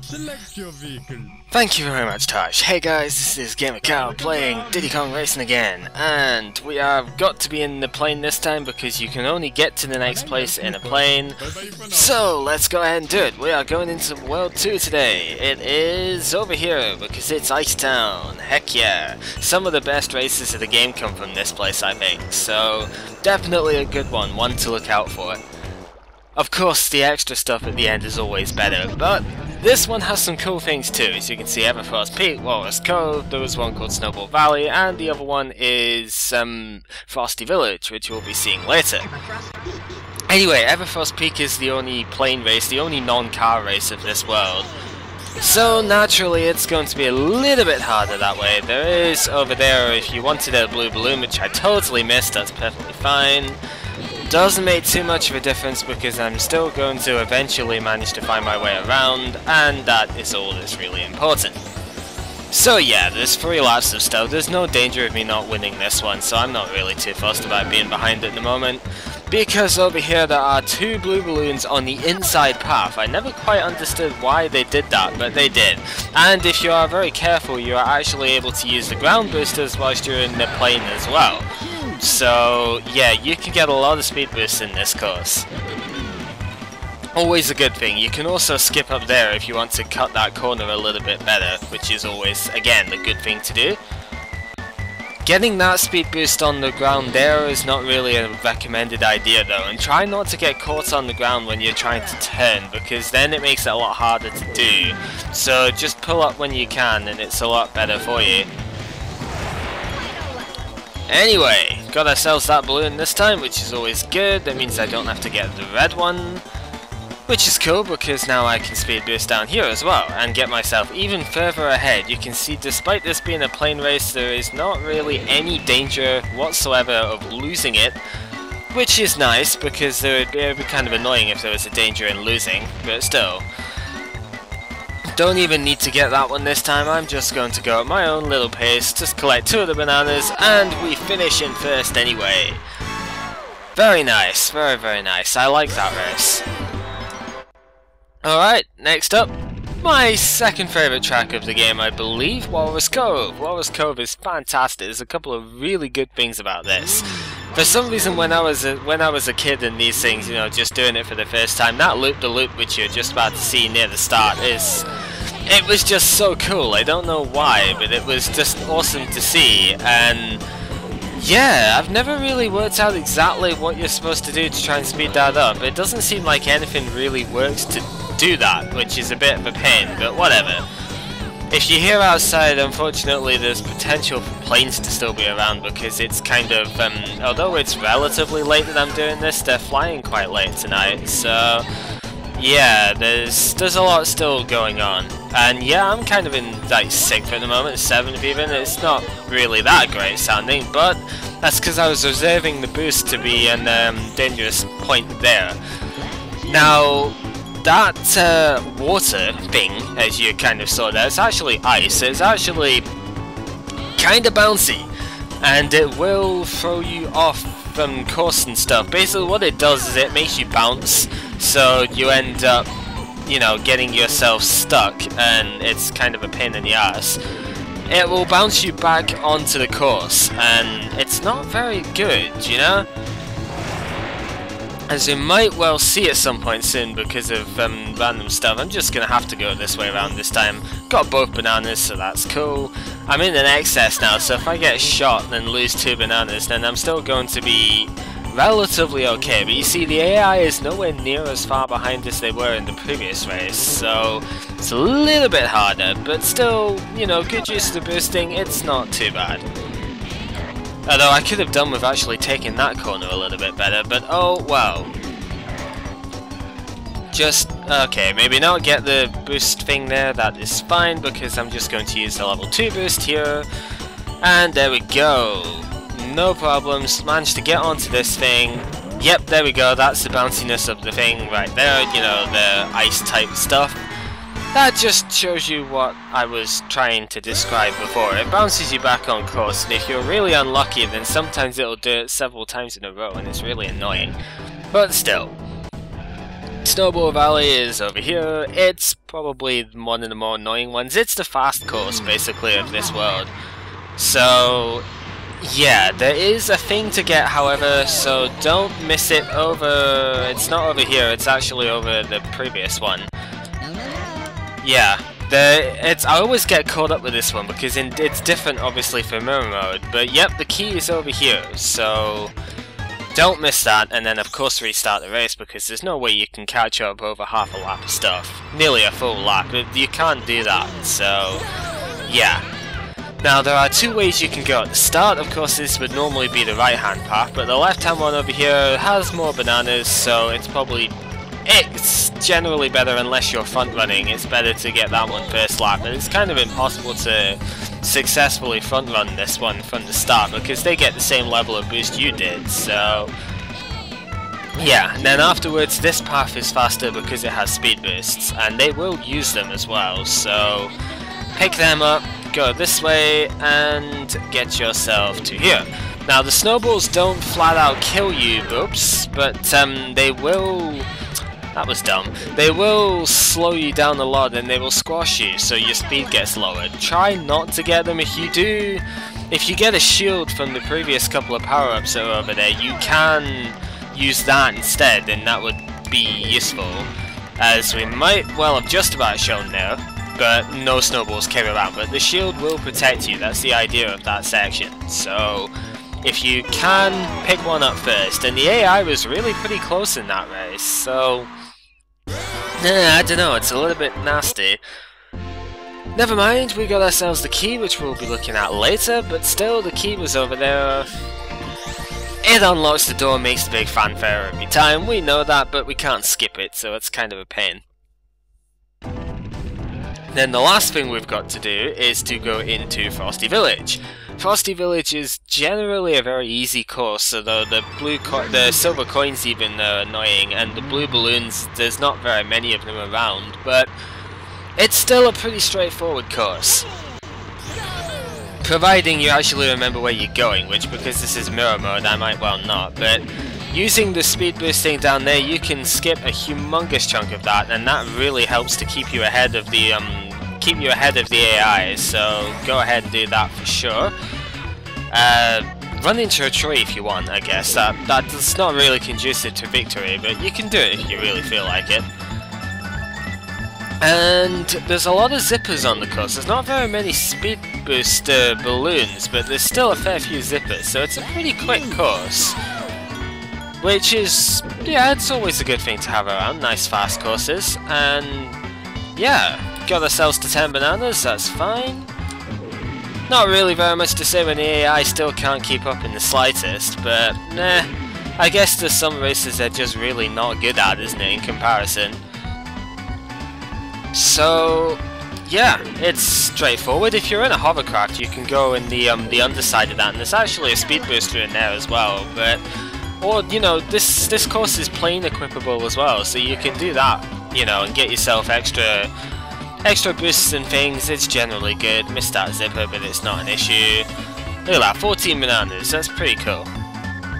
Select your vehicle. Thank you very much, Taj. Hey guys, this is gamercal playing Diddy Kong Racing again, and we have got to be in the plane this time because you can only get to the next place in a plane. So let's go ahead and do it. We are going into World 2 today. It is over here because it's Ice Town. Heck yeah. Some of the best races of the game come from this place, I think. So definitely a good one to look out for. Of course, the extra stuff at the end is always better, but this one has some cool things too. As you can see, Frosty Peak, Walrus, Cove, there was one called Snowball Valley, and the other one is Frosty Village, which we'll be seeing later. Anyway, Frosty Peak is the only plane race, the only non-car race of this world. So naturally it's going to be a little bit harder that way. There is over there, if you wanted a blue balloon, which I totally missed, that's perfectly fine. Doesn't make too much of a difference because I'm still going to eventually manage to find my way around, and that is all that's really important. So yeah, there's 3 laps of stuff. There's no danger of me not winning this one, so I'm not really too fussed about being behind at the moment. Because over here there are 2 blue balloons on the inside path. I never quite understood why they did that, but they did. And if you are very careful, you are actually able to use the ground boosters whilst you're in the plane as well. So yeah, you can get a lot of speed boosts in this course. Always a good thing. You can also skip up there if you want to cut that corner a little bit better, which is always, again, the good thing to do. Getting that speed boost on the ground there is not really a recommended idea though, and try not to get caught on the ground when you're trying to turn, because then it makes it a lot harder to do. So just pull up when you can and it's a lot better for you. Anyway, got ourselves that balloon this time, which is always good. That means I don't have to get the red one, which is cool because now I can speed boost down here as well and get myself even further ahead. You can see despite this being a plane race, there is not really any danger whatsoever of losing it, which is nice because it would be kind of annoying if there was a danger in losing, but still. Don't even need to get that one this time, I'm just going to go at my own little pace, just collect 2 of the bananas, and we finish in first anyway. Very nice, very nice, I like that race. Alright, next up, my second favourite track of the game, I believe, Walrus Cove. Walrus Cove is fantastic, there's a couple of really good things about this. For some reason when I was a kid and these things, you know, just doing it for the first time, that loop-the-loop which you're just about to see near the start it was just so cool. I don't know why, but it was just awesome to see, and yeah, I've never really worked out exactly what you're supposed to do to try and speed that up. It doesn't seem like anything really works to do that, which is a bit of a pain, but whatever. If you hear outside, unfortunately there's potential for planes to still be around because it's kind of, although it's relatively late that I'm doing this, they're flying quite late tonight, so yeah, there's a lot still going on. And yeah, I'm kind of in like 6th at the moment, 7th even. It's not really that great sounding, but that's because I was reserving the boost to be a dangerous point there. Now, that water thing, as you kind of saw there, it's actually ice. It's actually kind of bouncy, and it will throw you off from course and stuff. Basically what it does is it makes you bounce, so you end up, you know, getting yourself stuck, and it's kind of a pain in the ass. It will bounce you back onto the course, and it's not very good, you know? As you might well see at some point soon because of random stuff. I'm just gonna have to go this way around this time. Got both bananas, so that's cool. I'm in an excess now, so if I get shot and lose 2 bananas, then I'm still going to be relatively okay. But you see, the AI is nowhere near as far behind as they were in the previous race, so it's a little bit harder, but still, you know, good use of the boosting, it's not too bad. Although I could have done with actually taking that corner a little bit better, but oh well. Just, okay, maybe not get the boost thing there, that is fine, because I'm just going to use the level 2 boost here. And there we go. No problems, managed to get onto this thing. Yep, there we go, that's the bounciness of the thing right there, you know, the ice type stuff. That just shows you what I was trying to describe before. It bounces you back on course, and if you're really unlucky, then sometimes it'll do it several times in a row, and it's really annoying. But still. Snowball Valley is over here. It's probably one of the more annoying ones. It's the fast course, basically, of this world. So, yeah, there is a thing to get, however, so don't miss it over... It's not over here, it's actually over the previous one. Yeah, I always get caught up with this one, because it's different, obviously, for mirror mode. But, yep, the key is over here, so... Don't miss that, and then of course restart the race, because there's no way you can catch up over half a lap of stuff. Nearly a full lap, but you can't do that, so... Yeah. Now, there are two ways you can go. At the start, of course, this would normally be the right-hand path, but the left-hand one over here has more bananas, so it's probably... It's generally better unless you're front-running. It's better to get that one first lap, and it's kind of impossible to successfully front-run this one from the start, because they get the same level of boost you did, so... Yeah, and then afterwards, this path is faster because it has speed boosts, and they will use them as well, so... Pick them up, go this way, and get yourself to here. Now, the snowballs don't flat-out kill you, oops, but they will... That was dumb. They will slow you down a lot and they will squash you, so your speed gets lowered. Try not to get them. If you do, if you get a shield from the previous couple of power-ups that are over there, you can use that instead, and that would be useful. As we might well have just about shown there, but no snowballs came around. But the shield will protect you, that's the idea of that section. So, if you can, pick one up first. And the AI was really pretty close in that race, so... I don't know, it's a little bit nasty. Never mind, we got ourselves the key, which we'll be looking at later, but still, the key was over there. It unlocks the door, makes the big fanfare every time, we know that, but we can't skip it, so it's kind of a pain. Then the last thing we've got to do is to go into Frosty Village. Frosty Village is generally a very easy course, although the silver coins even are annoying, and the blue balloons, there's not very many of them around, but it's still a pretty straightforward course. Providing you actually remember where you're going, which, because this is mirror mode, I might well not, but using the speed boosting down there, you can skip a humongous chunk of that, and that really helps to keep you ahead of the AI, so go ahead and do that for sure. Run into a tree if you want, I guess. That's not really conducive to victory, but you can do it if you really feel like it. And there's a lot of zippers on the course. There's not very many speed booster balloons, but there's still a fair few zippers, so it's a pretty quick course. Which is, yeah, it's always a good thing to have around, nice fast courses, and yeah. Got ourselves to 10 bananas, that's fine. Not really very much to say when the AI still can't keep up in the slightest, but nah, I guess there's some races they're just really not good at, isn't it, in comparison. So, yeah, it's straightforward. If you're in a hovercraft, you can go in the underside of that, and there's actually a speed booster in there as well, but... Or, you know, this course is plane equipable as well, so you can do that, you know, and get yourself extra boosts and things. It's generally good. Missed that zipper, but it's not an issue. Look at that, 14 bananas, that's pretty cool.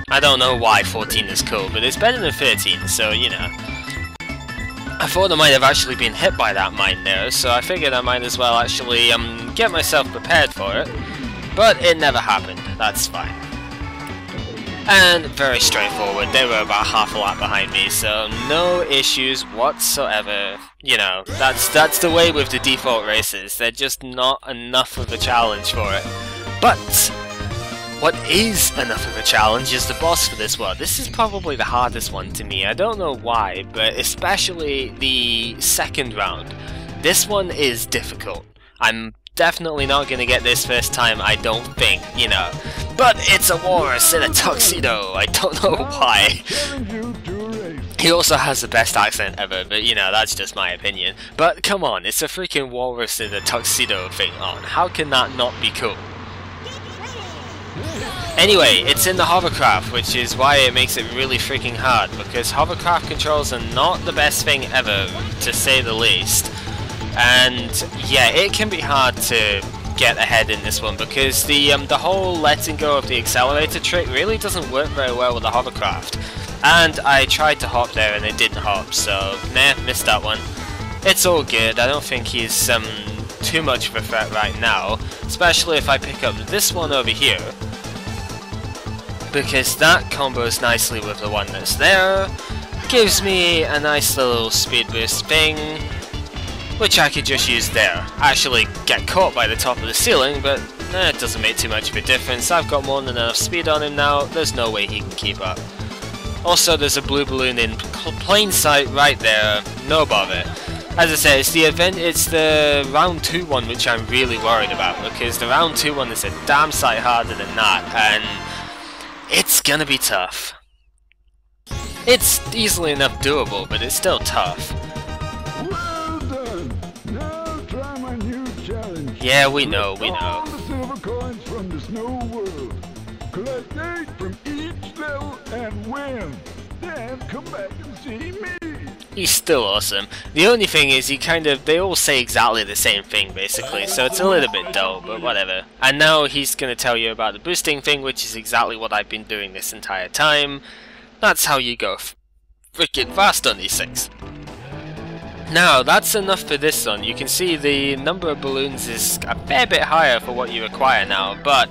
I don't know why 14 is cool, but it's better than 13, so, you know. I thought I might have actually been hit by that mine there, so I figured I might as well actually get myself prepared for it. But it never happened, that's fine. And very straightforward, they were about half a lap behind me, so no issues whatsoever. You know, that's the way with the default races, they're just not enough of a challenge for it. But what is enough of a challenge is the boss for this world. This is probably the hardest one to me, I don't know why, but especially the second round. This one is difficult. I'm definitely not going to get this first time, I don't think, you know. But it's a Walrus in a tuxedo, I don't know why. He also has the best accent ever, but you know, that's just my opinion. But come on, it's a freaking Walrus in a tuxedo thing on. How can that not be cool? Anyway, it's in the hovercraft, which is why it makes it really freaking hard, because hovercraft controls are not the best thing ever, to say the least. And yeah, it can be hard to get ahead in this one because the whole letting go of the accelerator trick really doesn't work very well with the hovercraft. And I tried to hop there and it didn't hop, so nah, missed that one. It's all good. I don't think he's too much of a threat right now, especially if I pick up this one over here, because that combos nicely with the one that's there, gives me a nice little speed boost thing, which I could just use there. I actually get caught by the top of the ceiling, but it doesn't make too much of a difference. I've got more than enough speed on him now, there's no way he can keep up. Also, there's a blue balloon in plain sight right there, no bother. As I said, it's the round 2 one which I'm really worried about, because the round 2 one is a damn sight harder than that, and it's gonna be tough. It's easily enough doable, but it's still tough. Well done. Now try my new challenge. Yeah, we know. All the silver coins from the snow world. Collect 8 from each level and win. Then come back and see me. He's still awesome. The only thing is they all say exactly the same thing basically, so it's a little bit dull, but whatever. And now he's gonna tell you about the boosting thing, which is exactly what I've been doing this entire time. That's how you go freaking fast on these things. Now, that's enough for this one. You can see the number of balloons is a fair bit higher for what you require now, but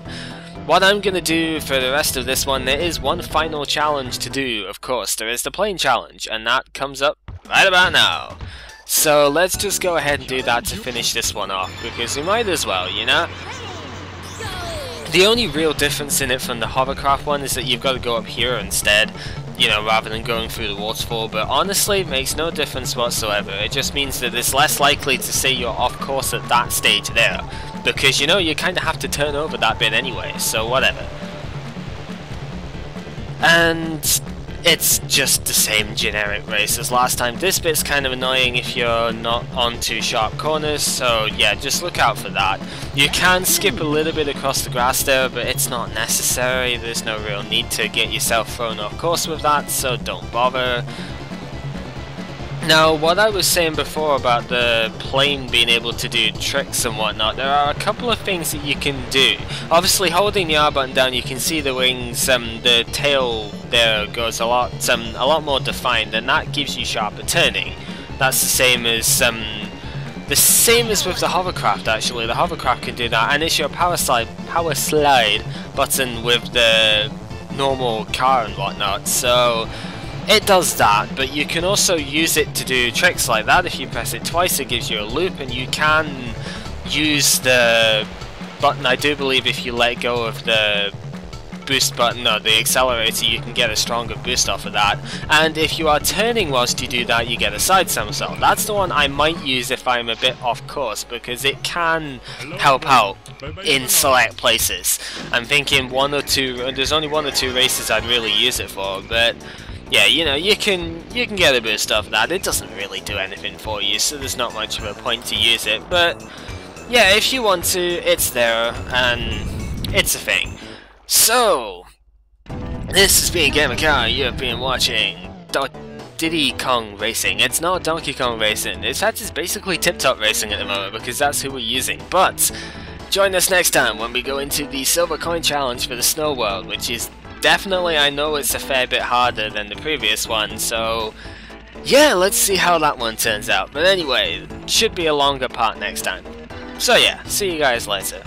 what I'm going to do for the rest of this one, there is one final challenge to do, of course. There is the plane challenge, and that comes up right about now. So let's just go ahead and do that to finish this one off, because we might as well, you know? The only real difference in it from the hovercraft one is that you've got to go up here instead, you know, rather than going through the waterfall, but honestly it makes no difference whatsoever. It just means that it's less likely to say you're off course at that stage there, because you know you kind of have to turn over that bit anyway, so whatever. And it's just the same generic race as last time. This bit's kind of annoying if you're not on too sharp corners, so yeah, just look out for that. You can skip a little bit across the grass there, but it's not necessary. There's no real need to get yourself thrown off course with that, so don't bother. Now, what I was saying before about the plane being able to do tricks and whatnot, there are a couple of things that you can do. Obviously, holding the R button down, you can see the wings, the tail there goes a lot more defined, and that gives you sharper turning. That's the same as with the hovercraft. Actually, the hovercraft can do that, and it's your power slide button with the normal car and whatnot. So it does that, but you can also use it to do tricks like that. If you press it twice, it gives you a loop, and you can use the button, I do believe, if you let go of the boost button or the accelerator, you can get a stronger boost off of that. And if you are turning whilst you do that, you get a side somersault. That's the one I might use if I'm a bit off course, because it can help out in select places. I'm thinking there's only 1 or 2 races I'd really use it for, but yeah, you know, you can get a boost off that. It doesn't really do anything for you, so there's not much of a point to use it, but yeah, if you want to, it's there, and it's a thing. So, this has been gamercal. You have been watching Diddy Kong Racing. It's not Donkey Kong Racing. In fact, it's basically Tip Top Racing at the moment, because that's who we're using. But join us next time when we go into the Silver Coin Challenge for the Snow World, which is definitely, I know it's a fair bit harder than the previous one, so yeah, let's see how that one turns out. But anyway, it should be a longer part next time. So yeah, see you guys later.